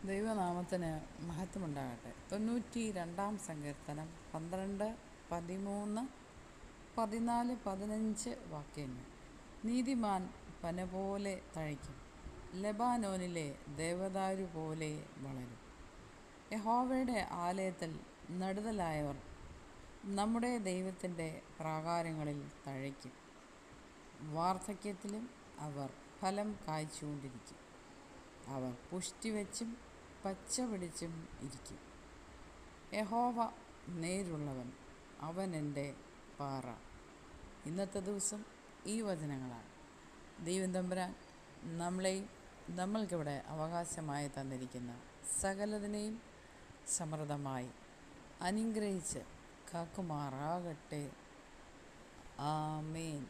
ദൈവനാമത്തിന് മഹത്വമുണ്ടാകട്ടെ. 92-ാം സങ്കീർത്തനം 12, 13, 14, 15 വാക്യങ്ങൾ. നീതിമാൻ പന പോലെ തഴയ്ക്കും, ലെബാനോനിലെ ദേവദാരു പോലെ വളരും. യഹോവയുടെ ആലയത്തിൽ നടുതലായവർ നമ്മുടെ ദൈവത്തിൻ്റെ പ്രാകാരങ്ങളിൽ തഴയ്ക്കും. വാർദ്ധക്യത്തിലും അവർ ഫലം കായ്ച്ചുകൊണ്ടിരിക്കും. അവർ പുഷ്ടിവെച്ചും പച്ച പിടിച്ചും ഇരിക്കും. യഹോവ നേരുള്ളവൻ, അവൻ എൻ്റെ പാറ. ഇന്നത്തെ ദിവസം ഈ വചനങ്ങളാണ്. ദൈവം തമ്പുരാൻ നമ്മളെയും നമ്മൾക്കിവിടെ അവകാശമായി തന്നിരിക്കുന്ന സകലതിനെയും സമൃദ്ധമായി അനുഗ്രഹിച്ച് കാക്കുമാറാകട്ടെ. ആമേൻ.